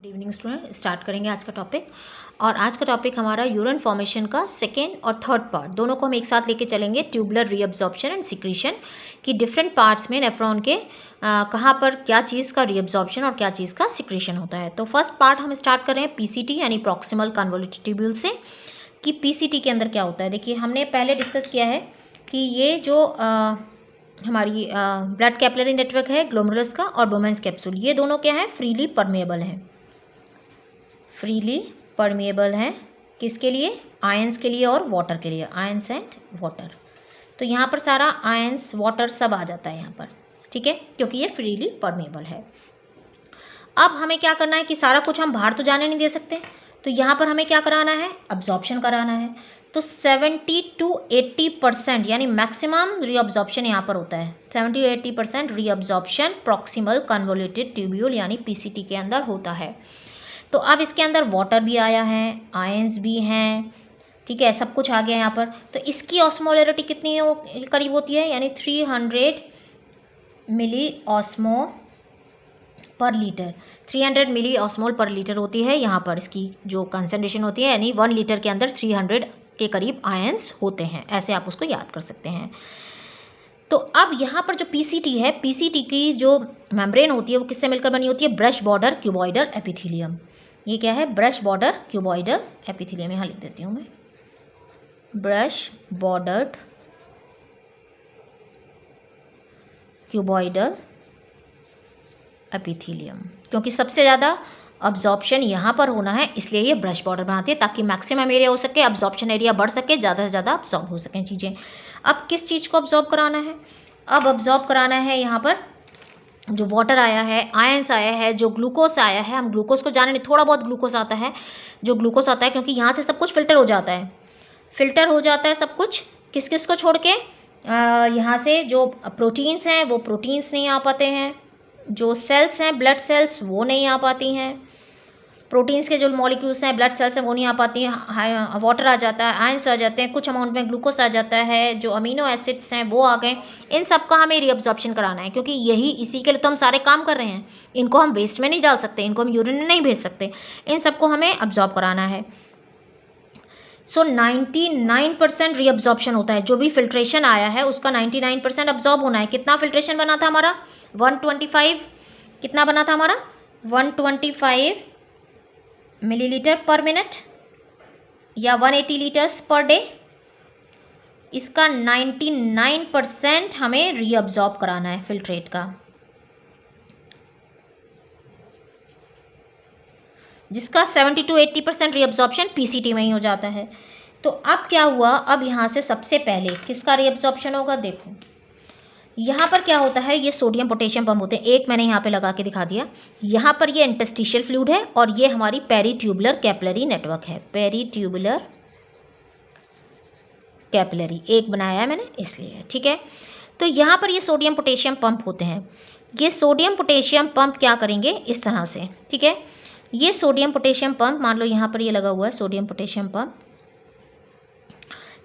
Good evening student, start करेंगे आज का टॉपिक। और आज का टॉपिक हमारा यूरिन फॉर्मेशन का सेकेंड और थर्ड पार्ट दोनों को हम एक साथ लेके चलेंगे। ट्यूबुलर रीअब्जॉर्प्शन एंड सिक्रीशन की डिफरेंट पार्ट्स में नेफ्रॉन के कहाँ पर क्या चीज़ का रीअब्जॉर्प्शन और क्या चीज़ का सिक्रीशन होता है। तो फर्स्ट पार्ट हम स्टार्ट कर रहे हैं पीसीटी यानी प्रॉक्सिमल कन्वोल्यूटेड ट्यूब्यूल से, कि पीसीटी के अंदर क्या होता है। देखिए, हमने पहले डिस्कस किया है कि ये जो हमारी ब्लड कैपिलरी नेटवर्क है ग्लोमेरुलस का और बोमेंस कैप्सूल, ये दोनों क्या है, फ्रीली परमेएबल हैं। फ्रीली परमेएबल हैं किसके लिए? आयंस के लिए और वाटर के लिए, आयंस एंड वाटर। तो यहाँ पर सारा आयंस वाटर सब आ जाता है यहाँ पर, ठीक है, क्योंकि ये फ्रीली परमेएबल है। अब हमें क्या करना है कि सारा कुछ हम बाहर तो जाने नहीं दे सकते, तो यहाँ पर हमें क्या कराना है, अब्जॉर्प्शन कराना है। तो 70 to 80% यानी मैक्सिमम रीअब्जॉर्प्शन यहाँ पर होता है। 70 to 80% reabsorption proximal convoluted tubule यानी पीसीटी के अंदर होता है। तो अब इसके अंदर वाटर भी आया है, आयंस भी हैं, ठीक है, सब कुछ आ गया यहाँ पर। तो इसकी ऑस्मोलरिटी कितनी करीब होती है, यानी 300 मिली ऑस्मो पर लीटर, 300 मिली ऑस्मोल पर लीटर होती है यहाँ पर इसकी जो कंसंट्रेशन होती है, यानी 1 लीटर के अंदर 300 के करीब आयंस होते हैं। ऐसे आप उसको याद कर सकते हैं। तो अब यहाँ पर जो पीसीटी है, पीसीटी की जो मेम्ब्रेन होती है वो किससे मिलकर बनी होती है? Brush border cuboidal epithelium. ये क्या है? Brush border cuboidal epithelium. यहाँ लिख देती हूँ मैं, ब्रश बॉर्डर्ड क्यूबॉइडल एपिथेलियम, क्योंकि सबसे ज़्यादा अब्जॉर्प्शन यहाँ पर होना है, इसलिए ये ब्रश बॉर्डर बनाती है, ताकि मैक्सिमम एरिया हो सके, अब्जॉर्प्शन एरिया बढ़ सके, ज़्यादा से ज़्यादा अब्जॉर्ब हो सकें चीज़ें। अब किस चीज़ को अब्जॉर्ब कराना है? अब अब्जॉर्ब कराना है यहाँ पर जो वाटर आया है, आयंस आया है, जो ग्लूकोज आया है। हम ग्लूकोज को जाने नहीं, थोड़ा बहुत ग्लूकोज आता है, जो ग्लूकोज आता है, क्योंकि यहाँ से सब कुछ फिल्टर हो जाता है, फिल्टर हो जाता है सब कुछ। किस किस को छोड़ के? यहाँ से जो प्रोटीन्स हैं वो प्रोटीन्स नहीं आ पाते हैं, जो सेल्स हैं ब्लड सेल्स वो नहीं आ पाती हैं, प्रोटीन्स के जो मॉलिक्यूल्स हैं ब्लड सेल्स हैं वो नहीं आ पाती हैं, वाटर आ जाता है, आयंस आ जाते हैं, कुछ अमाउंट में ग्लूकोज आ जाता है, जो अमीनो एसिड्स हैं वो आ गए। इन सब का हमें रीअब्जॉर्प्शन कराना है, क्योंकि यही इसी के लिए तो हम सारे काम कर रहे हैं। इनको हम वेस्ट में नहीं डाल सकते, इनको हम यूरिन में नहीं भेज सकते, इन सबको हमें अब्जॉर्ब कराना है। सो 99% रीअब्जॉर्प्शन होता है। जो भी फिल्ट्रेशन आया है उसका 99% अब्जॉर्ब होना है। कितना फिल्ट्रेशन बना था हमारा? 125, कितना बना था हमारा? 125 मिलीलीटर पर मिनट या 180 लीटर्स पर डे। इसका 99% हमें रीअब्जॉर्ब कराना है फिल्ट्रेट का, जिसका 70 to 80% रीअब्जॉर्प्शन पीसीटी में ही हो जाता है। तो अब क्या हुआ, अब यहाँ से सबसे पहले किसका रीअब्जॉर्प्शन होगा? देखो यहाँ पर क्या होता है, ये सोडियम पोटेशियम पंप होते हैं। एक मैंने यहाँ पे लगा के दिखा दिया। यहाँ पर ये इंटरस्टिशियल फ्लूइड है और ये हमारी पेरीट्यूबुलर कैपिलरी नेटवर्क है। पेरीट्यूबुलर कैपिलरी एक बनाया है मैंने इसलिए, ठीक है। तो यहाँ पर ये सोडियम पोटेशियम पंप होते हैं। ये सोडियम पोटेशियम पंप क्या करेंगे इस तरह से, ठीक है। ये सोडियम पोटेशियम पंप, मान लो यहाँ पर ये लगा हुआ है सोडियम पोटेशियम पंप,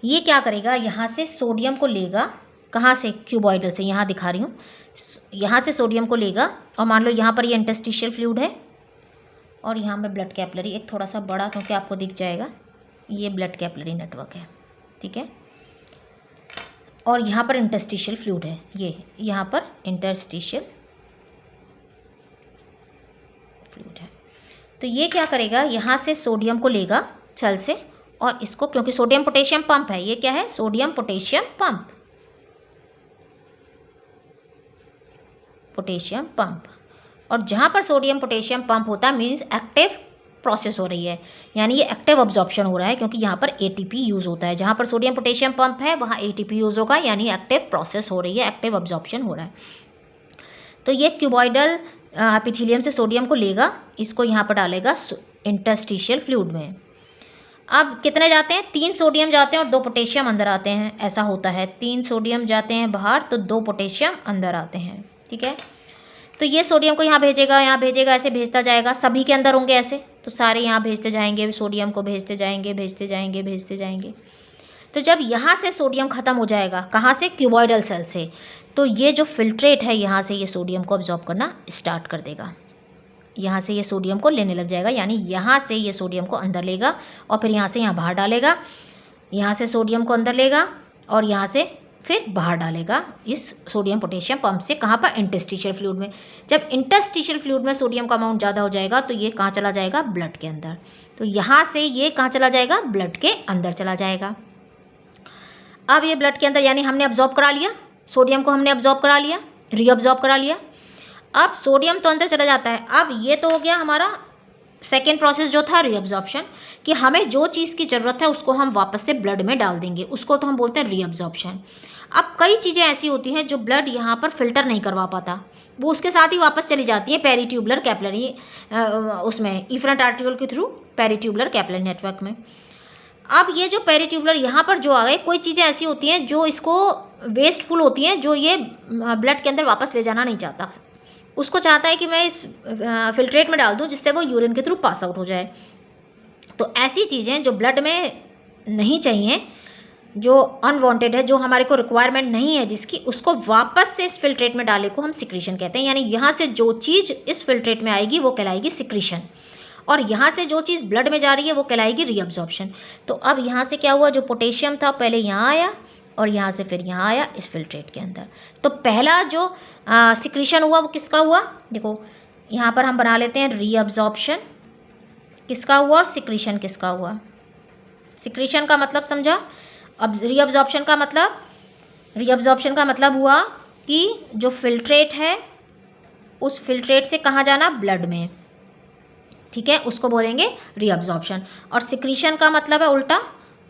ये क्या करेगा, यहाँ से सोडियम को लेगा, कहाँ से? क्यूबॉइडल से, यहाँ दिखा रही हूँ, यहाँ से सोडियम को लेगा। और मान लो यहाँ पर ये इंटरस्टिशियल फ्लूइड है और यहाँ पे ब्लड कैपिलरी, एक थोड़ा सा बड़ा क्योंकि आपको दिख जाएगा, ये ब्लड कैपिलरी नेटवर्क है, ठीक है। और यहाँ पर इंटरस्टिशियल फ्लूइड है, ये यहाँ पर इंटरस्टिशियल फ्लूइड है। तो ये क्या करेगा, यहाँ से सोडियम को लेगा सेल से और इसको, क्योंकि सोडियम पोटेशियम पंप है, ये क्या है? Sodium potassium pump, potassium pump. और जहाँ पर सोडियम पोटेशियम पंप होता है मीन्स एक्टिव प्रोसेस हो रही है, यानी ये एक्टिव अब्जॉर्प्शन हो रहा है, क्योंकि यहाँ पर एटीपी यूज़ होता है। जहाँ पर सोडियम पोटेशियम पंप है वहाँ एटीपी यूज़ होगा, यानी एक्टिव प्रोसेस हो रही है, एक्टिव अब्जॉर्प्शन हो रहा है। तो ये क्यूबॉइडल एपिथेलियम से सोडियम को लेगा, इसको यहाँ पर डालेगा इंटरस्टिशियल फ्लूइड में। अब कितने जाते हैं? 3 सोडियम जाते हैं और 2 पोटेशियम अंदर आते हैं, ऐसा होता है। 3 सोडियम जाते हैं बाहर तो 2 पोटेशियम अंदर आते हैं, ठीक है। तो ये सोडियम को यहाँ भेजेगा, ऐसे भेजता जाएगा, सभी के अंदर होंगे ऐसे, तो सारे यहाँ भेजते जाएंगे, सोडियम को भेजते जाएंगे। तो जब यहाँ से सोडियम ख़त्म हो जाएगा, कहाँ से? क्यूबॉइडल सेल से, तो ये जो फिल्ट्रेट है यहाँ से ये सोडियम को अब्जॉर्ब करना स्टार्ट कर देगा। यहाँ से ये सोडियम को लेने लग जाएगा, यानी यहाँ से ये सोडियम को अंदर लेगा और फिर यहाँ से यहाँ बाहर डालेगा, यहाँ से सोडियम को अंदर लेगा और यहाँ से फिर बाहर डालेगा इस सोडियम पोटेशियम पंप से। कहाँ पर? इंटरस्टिशियल फ्लूइड में। जब इंटरस्टिशियल फ्लूइड में सोडियम का अमाउंट ज़्यादा हो जाएगा तो ये कहाँ चला जाएगा? ब्लड के अंदर। तो यहाँ से ये कहाँ चला जाएगा? ब्लड के अंदर चला जाएगा। अब ये ब्लड के अंदर, यानी हमने अब्जॉर्ब करा लिया सोडियम को, हमने अब्जॉर्ब करा लिया, रीअब्जॉर्ब करा लिया। अब सोडियम तो अंदर चला जाता है। अब ये तो हो गया हमारा सेकेंड प्रोसेस जो था रीअब्जॉर्प्शन, कि हमें जो चीज़ की ज़रूरत है उसको हम वापस से ब्लड में डाल देंगे, उसको तो हम बोलते हैं रीअब्जॉर्प्शन। अब कई चीज़ें ऐसी होती हैं जो ब्लड यहाँ पर फिल्टर नहीं करवा पाता, वो उसके साथ ही वापस चली जाती है पेरीट्यूबुलर कैपिलरी, उसमें इफरेंट आर्टिकल के थ्रू पेरीट्यूबुलर कैपिलरी नेटवर्क में। अब ये जो पेरीट्यूबुलर यहाँ पर जो आ गए, कोई चीज़ें ऐसी होती हैं जो इसको वेस्टफुल होती हैं, जो ये ब्लड के अंदर वापस ले जाना नहीं चाहता, उसको चाहता है कि मैं इस फिल्ट्रेट में डाल दूं जिससे वो यूरिन के थ्रू पास आउट हो जाए। तो ऐसी चीज़ें जो ब्लड में नहीं चाहिए, जो अनवांटेड है, जो हमारे को रिक्वायरमेंट नहीं है जिसकी, उसको वापस से इस फिल्ट्रेट में डाले को हम सिक्रीशन कहते हैं। यानी यहाँ से जो चीज़ इस फिल्ट्रेट में आएगी वो कहलाएगी सिक्रीशन, और यहाँ से जो चीज़ ब्लड में जा रही है वो कहलाएगी रीअब्जॉर्प्शन। तो अब यहाँ से क्या हुआ? जो पोटेशियम था पहले यहाँ आया और यहाँ से फिर यहाँ आया इस फिल्ट्रेट के अंदर। तो पहला जो सिक्रीशन हुआ वो किसका हुआ? देखो यहाँ पर हम बना लेते हैं रीअब्जॉर्प्शन किसका हुआ और सिक्रीशन किसका हुआ। सिक्रीशन का मतलब समझा। अब रीअब्जॉर्प्शन का मतलब हुआ कि जो फिल्ट्रेट है उस फिल्ट्रेट से कहाँ जाना? ब्लड में, ठीक है, उसको बोलेंगे रीअब्जॉर्प्शन। और सिक्रीशन का मतलब है उल्टा,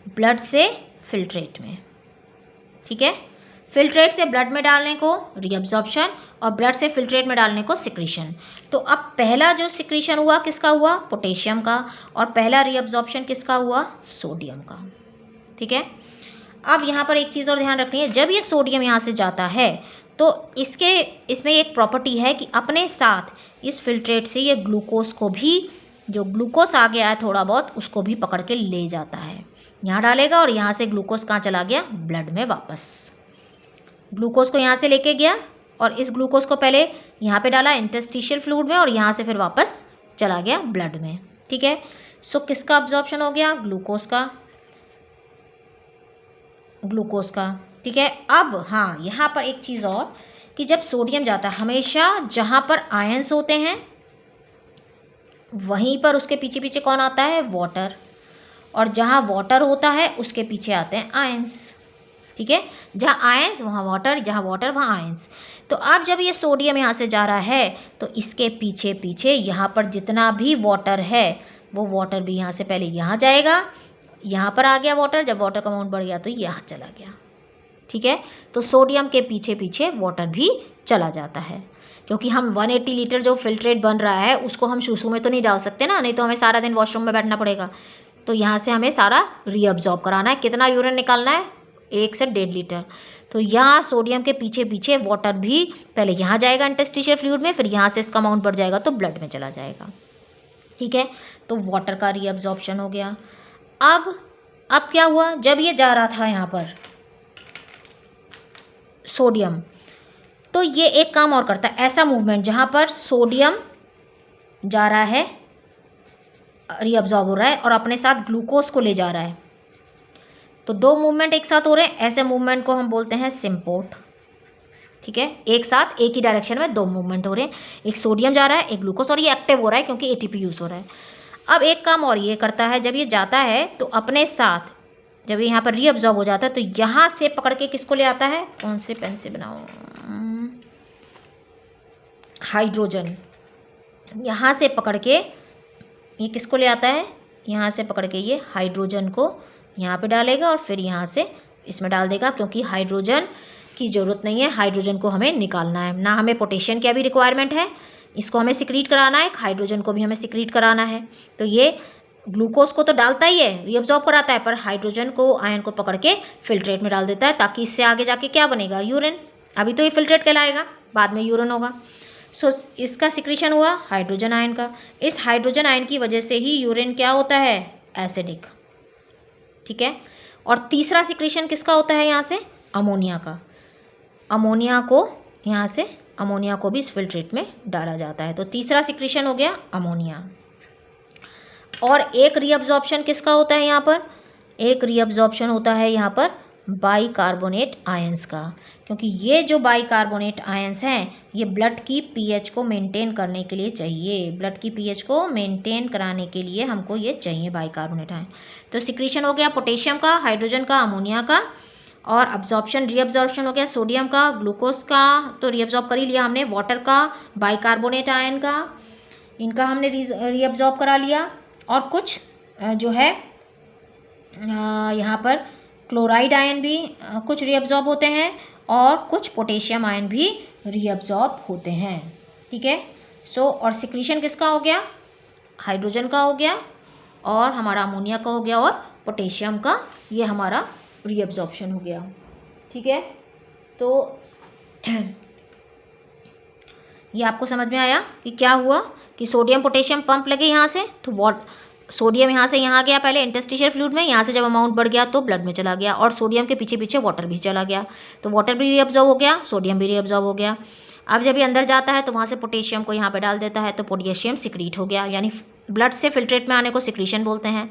ब्लड से फिल्ट्रेट में, ठीक है। फिल्ट्रेट से ब्लड में डालने को रीअब्जॉर्प्शन और ब्लड से फिल्ट्रेट में डालने को सिक्रीशन। तो अब पहला जो सिक्रीशन हुआ किसका हुआ? पोटेशियम का, और पहला रीअब्जॉर्प्शन किसका हुआ? सोडियम का, ठीक है। अब यहाँ पर एक चीज़ और ध्यान रखनी है, जब ये सोडियम यहाँ से जाता है तो इसमें एक प्रॉपर्टी है कि अपने साथ इस फिल्ट्रेट से ये ग्लूकोज को भी, जो ग्लूकोज आ गया है थोड़ा बहुत, उसको भी पकड़ के ले जाता है, यहाँ डालेगा और यहाँ से ग्लूकोज कहाँ चला गया? ब्लड में वापस। ग्लूकोज को यहाँ से लेके गया और इस ग्लूकोज को पहले यहाँ पे डाला इंटरस्टिशियल फ्लूइड में और यहाँ से फिर वापस चला गया ब्लड में, ठीक है। सो किसका अब्जॉर्प्शन हो गया? ग्लूकोज का, ठीक है। अब हाँ, यहाँ पर एक चीज़ और, कि जब सोडियम जाता है हमेशा जहाँ पर आयंस होते हैं वहीं पर उसके पीछे पीछे कौन आता है? वाटर। और जहाँ वाटर होता है उसके पीछे आते हैं आयंस, ठीक है। जहाँ आयंस वहाँ वाटर, जहाँ वाटर वहाँ आयंस। तो अब जब ये सोडियम यहाँ से जा रहा है तो इसके पीछे पीछे यहाँ पर जितना भी वाटर है वो वाटर भी यहाँ से पहले यहाँ जाएगा, यहाँ पर आ गया वाटर, जब वाटर का अमाउंट बढ़ गया तो यहाँ चला गया, ठीक है। तो सोडियम के पीछे पीछे वाटर भी चला जाता है, क्योंकि हम 180 लीटर जो फिल्ट्रेट बन रहा है उसको हम शूशू में तो नहीं डाल सकते ना, नहीं तो हमें सारा दिन वॉशरूम में बैठना पड़ेगा। तो यहाँ से हमें सारा रीअब्जॉर्ब कराना है। कितना यूरिन निकालना है? 1 से 1.5 लीटर। तो यहाँ सोडियम के पीछे पीछे वाटर भी पहले यहाँ जाएगा इंटरस्टिशियल फ्लूइड में, फिर यहाँ से इसका अमाउंट बढ़ जाएगा तो ब्लड में चला जाएगा, ठीक है। तो वाटर का रीअब्जॉर्प्शन हो गया। अब क्या हुआ? जब ये जा रहा था यहाँ पर सोडियम, तो ये एक काम और करता है, ऐसा मूवमेंट जहाँ पर सोडियम जा रहा है, रीअब्जॉर्ब हो रहा है और अपने साथ ग्लूकोज को ले जा रहा है, तो दो मूवमेंट एक साथ हो रहे हैं। ऐसे मूवमेंट को हम बोलते हैं सिम्पोर्ट, ठीक है। एक साथ एक ही डायरेक्शन में दो मूवमेंट हो रहे हैं, एक सोडियम जा रहा है, एक ग्लूकोज, और ये एक्टिव हो रहा है क्योंकि एटीपी यूज़ हो रहा है। अब एक काम और ये करता है, जब ये जाता है तो अपने साथ, जब ये यहाँ पर रीअब्जॉर्ब हो जाता है तो यहाँ से पकड़ के किसको ले आता है? कौन से पेन से बनाओ? हाइड्रोजन। यहाँ से पकड़ के ये किसको ले आता है? यहाँ से पकड़ के ये हाइड्रोजन को यहाँ पे डालेगा और फिर यहाँ से इसमें डाल देगा, क्योंकि हाइड्रोजन की ज़रूरत नहीं है, हाइड्रोजन को हमें निकालना है ना, हमें पोटेशियम की अभी रिक्वायरमेंट है, इसको हमें सिक्रीट कराना है, हाइड्रोजन को भी हमें सिक्रीट कराना है। तो ये ग्लूकोज को तो डालता ही है, रीअब्जॉर्ब कराता है, पर हाइड्रोजन को, आयन को पकड़ के फिल्ट्रेट में डाल देता है, ताकि इससे आगे जाके क्या बनेगा? यूरिन। अभी तो ये फिल्ट्रेट कहलाएगा, बाद में यूरिन होगा। सो इसका सिक्रीशन हुआ हाइड्रोजन आयन का। इस हाइड्रोजन आयन की वजह से ही यूरिन क्या होता है? एसिडिक, ठीक है। और तीसरा सिक्रीशन किसका होता है यहाँ से? अमोनिया का। अमोनिया को यहाँ से अमोनिया को भी इस फिल्ट्रेट में डाला जाता है। तो तीसरा सिक्रीशन हो गया अमोनिया। और एक रीअब्जॉर्प्शन किसका होता है यहाँ पर? एक रीअब्जॉर्प्शन होता है यहाँ पर बाइकार्बोनेट आयंस का, क्योंकि ये जो बाइकार्बोनेट आयंस हैं ये ब्लड की पीएच को मेंटेन करने के लिए चाहिए। ब्लड की पीएच को मेंटेन कराने के लिए हमको ये चाहिए बाइकार्बोनेट आयन। तो सिक्रीशन हो गया पोटेशियम का, हाइड्रोजन का, अमोनिया का। और अब्जॉर्प्शन रीअब्जॉर्प्शन हो गया सोडियम का, ग्लूकोज का तो रीअब्जॉर्ब कर ही लिया हमने, वाटर का, बाइकार्बोनेट आयन का, इनका हमने रीअब्जॉर्ब करा लिया। और कुछ जो है यहाँ पर क्लोराइड आयन भी कुछ रीअब्जॉर्ब होते हैं और कुछ पोटेशियम आयन भी रीअब्जॉर्ब होते हैं। ठीक है। सो और सिक्रीशन किसका हो गया? हाइड्रोजन का हो गया और हमारा अमोनिया का हो गया और पोटेशियम का, ये हमारा रीअब्जॉर्प्शन हो गया। ठीक है। तो ये आपको समझ में आया कि क्या हुआ कि सोडियम पोटेशियम पंप लगे यहाँ से, तो सोडियम यहाँ से यहाँ गया पहले इंटरस्टिशियल फ्लूइड में, यहाँ से जब अमाउंट बढ़ गया तो ब्लड में चला गया और सोडियम के पीछे पीछे वाटर भी चला गया, तो वाटर भी रीअब्जॉर्ब हो गया, सोडियम भी रीअब्जॉर्ब हो गया। अब जब ये अंदर जाता है तो वहाँ से पोटेशियम को यहाँ पे डाल देता है तो पोटेशियम सिक्रीट हो गया, यानी ब्लड से फिल्ट्रेट में आने को सिक्रीशन बोलते हैं।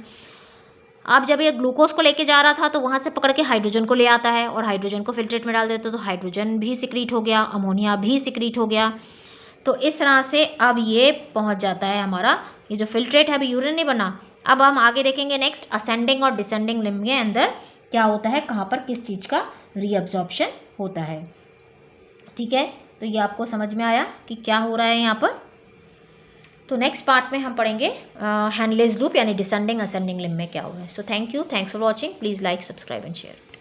अब जब ये ग्लूकोज को लेके जा रहा था तो वहाँ से पकड़ के हाइड्रोजन को ले आता है और हाइड्रोजन को फिल्ट्रेट में डाल देते तो हाइड्रोजन भी सिक्रीट हो गया, अमोनिया भी सिक्रीट हो गया। तो इस तरह से अब ये पहुँच जाता है हमारा, ये जो फिल्ट्रेट है अभी यूरिन नहीं बना। अब हम आगे देखेंगे नेक्स्ट असेंडिंग और डिसेंडिंग लिम्ब के अंदर क्या होता है, कहाँ पर किस चीज़ का रीअब्जॉर्प्शन होता है। ठीक है। तो ये आपको समझ में आया कि क्या हो रहा है यहाँ पर। तो नेक्स्ट पार्ट में हम पढ़ेंगे हैनलेज लूप यानी डिसेंडिंग असेंडिंग लिम्ब में क्या हो रहा है। So thank you, thanks for watching, please like, subscribe and share.